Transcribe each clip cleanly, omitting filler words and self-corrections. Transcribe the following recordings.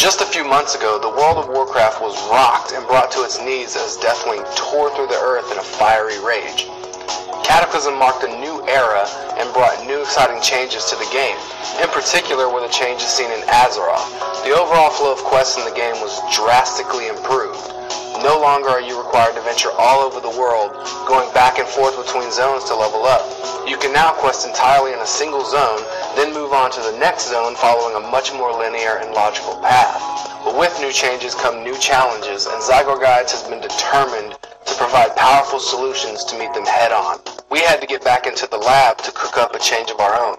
Just a few months ago, the world of Warcraft was rocked and brought to its knees as Deathwing tore through the earth in a fiery rage. Cataclysm marked a new era and brought new exciting changes to the game. In particular were the changes seen in Azeroth. The overall flow of quests in the game was drastically improved. No longer are you required to venture all over the world, going back and forth between zones to level up. You can now quest entirely in a single zone, then move on to the next zone following a much more linear and logical path. But with new changes come new challenges, and Zygor Guides has been determined to provide powerful solutions to meet them head-on. We had to get back into the lab to cook up a change of our own.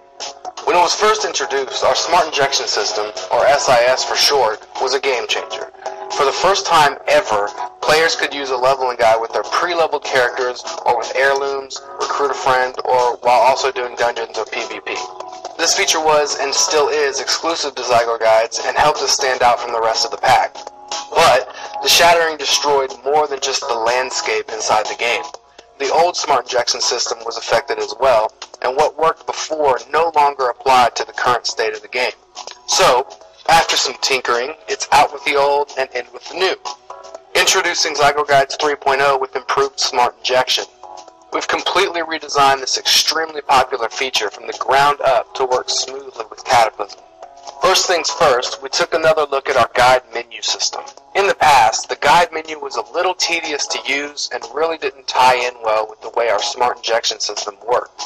When it was first introduced, our Smart Injection System, or SIS for short, was a game changer. For the first time ever, players could use a leveling guide with their pre-leveled characters, or with heirlooms, recruit a friend, or while also doing dungeons or PvP. This feature was, and still is, exclusive to Zygor Guides, and helped us stand out from the rest of the pack. But the shattering destroyed more than just the landscape inside the game. The old Smart Injection System was affected as well, and what worked before no longer applied to the current state of the game. So, after some tinkering, it's out with the old and in with the new. Introducing Zygor Guides 3.0 with improved Smart Injection. We've completely redesigned this extremely popular feature from the ground up to work smoothly with Cataclysm. First things first, we took another look at our guide menu system. In the past, the guide menu was a little tedious to use and really didn't tie in well with the way our Smart Injection System worked.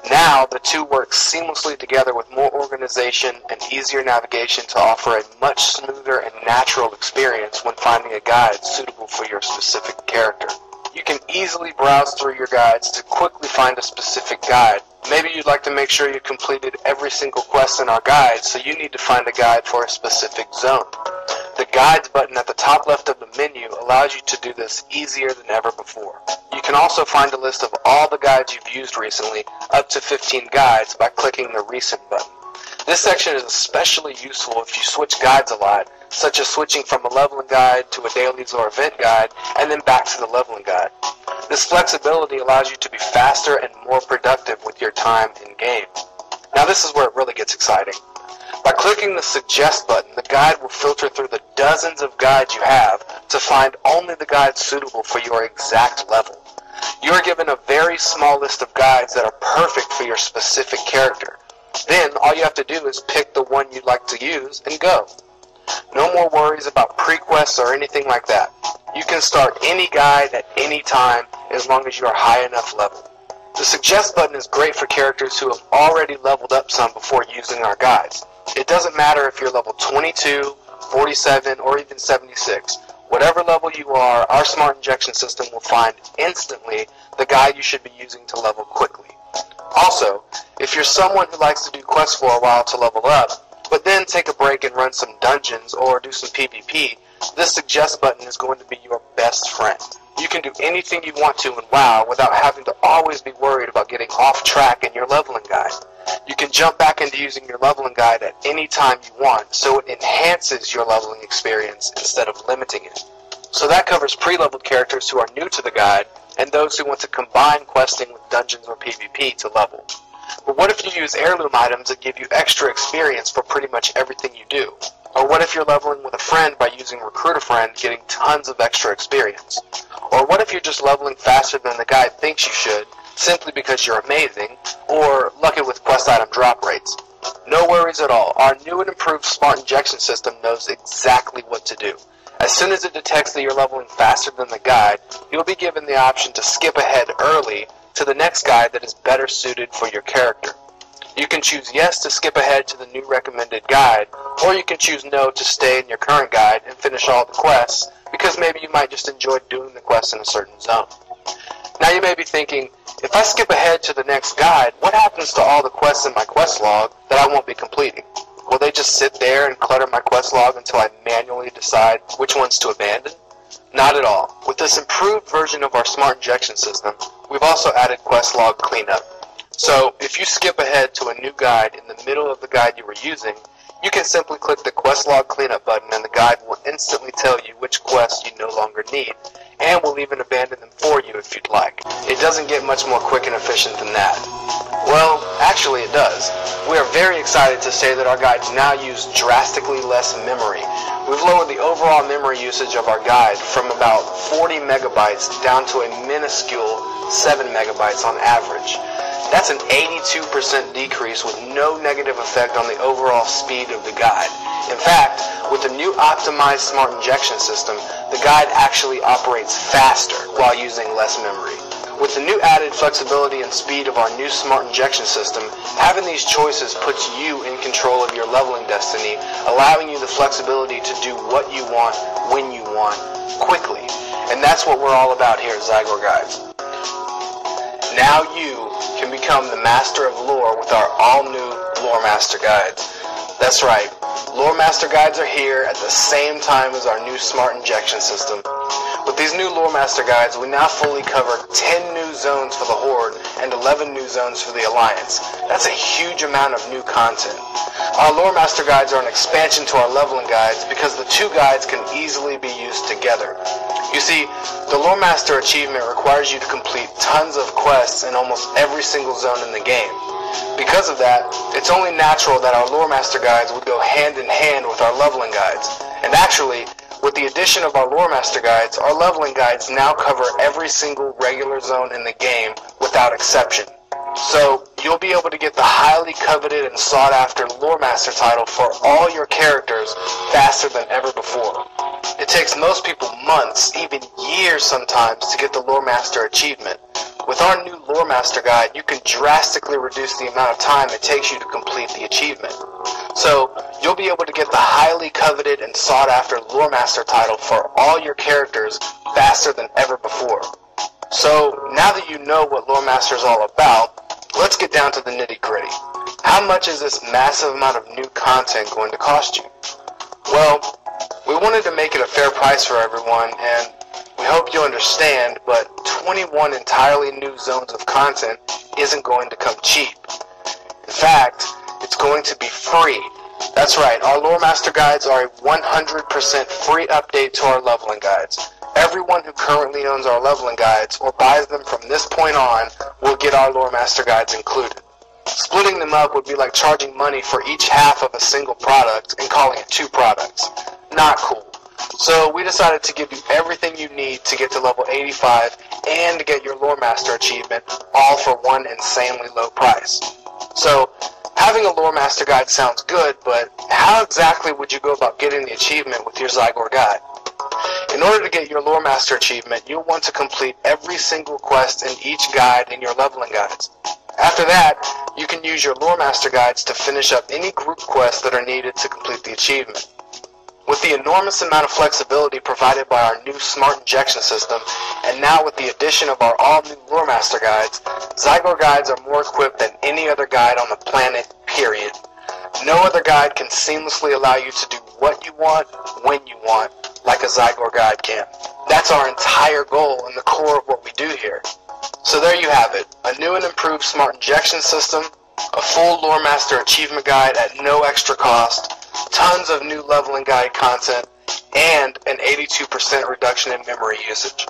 Now, the two work seamlessly together with more organization and easier navigation to offer a much smoother and natural experience when finding a guide suitable for your specific character. You can easily browse through your guides to quickly find a specific guide. Maybe you'd like to make sure you completed every single quest in our guide, so you need to find a guide for a specific zone. The Guides button at the top left of the menu allows you to do this easier than ever before. You can also find a list of all the guides you've used recently, up to 15 guides, by clicking the Recent button. This section is especially useful if you switch guides a lot, such as switching from a leveling guide to a dailies or event guide, and then back to the leveling guide. This flexibility allows you to be faster and more productive with your time in game. Now this is where it really gets exciting. By clicking the Suggest button, the guide will filter through the dozens of guides you have to find only the guides suitable for your exact level. You are given a very small list of guides that are perfect for your specific character. Then all you have to do is pick the one you'd like to use and go. No more worries about pre-quests or anything like that. You can start any guide at any time as long as you are high enough level. The Suggest button is great for characters who have already leveled up some before using our guides. It doesn't matter if you're level 22, 47, or even 76. Whatever level you are, our Smart Injection System will find instantly the guide you should be using to level quickly. Also, if you're someone who likes to do quests for a while to level up, but then take a break and run some dungeons or do some PvP, this Suggest button is going to be your best friend. You can do anything you want to in WoW without having to always be worried about getting off track in your leveling guide. You can jump back into using your leveling guide at any time you want, so it enhances your leveling experience instead of limiting it. So that covers pre-leveled characters who are new to the guide, and those who want to combine questing with dungeons or PvP to level. But what if you use heirloom items that give you extra experience for pretty much everything you do? Or what if you're leveling with a friend by using Recruit a Friend, getting tons of extra experience? Or what if you're just leveling faster than the guide thinks you should, simply because you're amazing, or lucky with quest item drop rates? No worries at all. Our new and improved Smart Injection System knows exactly what to do. As soon as it detects that you're leveling faster than the guide, you'll be given the option to skip ahead early to the next guide that is better suited for your character. You can choose yes to skip ahead to the new recommended guide, or you can choose no to stay in your current guide and finish all the quests, because maybe you might just enjoy doing the quests in a certain zone. Now you may be thinking, if I skip ahead to the next guide, what happens to all the quests in my quest log that I won't be completing? Will they just sit there and clutter my quest log until I manually decide which ones to abandon? Not at all. With this improved version of our Smart Injection System, we've also added quest log cleanup. So, if you skip ahead to a new guide in the middle of the guide you were using, you can simply click the quest log cleanup button and the guide will instantly tell you which quests you no longer need, and will even abandon them for you if you'd like. It doesn't get much more quick and efficient than that. Well, actually it does. We are very excited to say that our guides now use drastically less memory. We've lowered the overall memory usage of our guide from about 40 megabytes down to a minuscule 7 megabytes on average. That's an 82% decrease with no negative effect on the overall speed of the guide. In fact, with the new optimized smart injection system, the guide actually operates faster while using less memory. With the new added flexibility and speed of our new smart injection system, having these choices puts you in control of your leveling destiny, allowing you the flexibility to do what you want, when you want, quickly. And that's what we're all about here at Zygor Guides. Now you can become the master of lore with our all-new Lore Master Guides. That's right, Lore Master Guides are here at the same time as our new smart injection system. With these new Lore Master Guides, we now fully cover 10 new zones for the Horde and 11 new zones for the Alliance. That's a huge amount of new content. Our Lore Master Guides are an expansion to our leveling guides because the two guides can easily be used together. You see, the Lore Master achievement requires you to complete tons of quests in almost every single zone in the game. Because of that, it's only natural that our Lore Master Guides would go hand in hand with our leveling guides. And actually, with the addition of our Lore Master Guides, our leveling guides now cover every single regular zone in the game without exception. So, you'll be able to get the highly coveted and sought after Lore Master title for all your characters faster than ever before. It takes most people months, even years sometimes, to get the Lore Master achievement. With our new Lore Master Guide, you can drastically reduce the amount of time it takes you to complete the achievement. So, you'll be able to get the highly coveted and sought after Lore Master title for all your characters faster than ever before. So, now that you know what Lore Master is all about, let's get down to the nitty-gritty. How much is this massive amount of new content going to cost you? Well, we wanted to make it a fair price for everyone, and we hope you understand, but 21 entirely new zones of content isn't going to come cheap. In fact, it's going to be free. That's right, our Lore Master Guides are a 100% free update to our leveling guides. Everyone who currently owns our leveling guides or buys them from this point on will get our Lore Master Guides included. Splitting them up would be like charging money for each half of a single product and calling it two products. Not cool. So we decided to give you everything you need to get to level 85 and to get your Lore Master achievement, all for one insanely low price. So, having a Lore Master Guide sounds good, but how exactly would you go about getting the achievement with your Zygor guide? In order to get your Lore Master achievement, you'll want to complete every single quest in each guide in your leveling guides. After that, you can use your Lore Master Guides to finish up any group quests that are needed to complete the achievement. With the enormous amount of flexibility provided by our new smart injection system, and now with the addition of our all-new Lore Master Guides, Zygor Guides are more equipped than any other guide on the planet, period. No other guide can seamlessly allow you to do what you want, when you want, like a Zygor guide can. That's our entire goal and the core of what we do here. So there you have it, a new and improved smart injection system, a full Lore Master achievement guide at no extra cost, tons of new leveling guide content, and an 82% reduction in memory usage.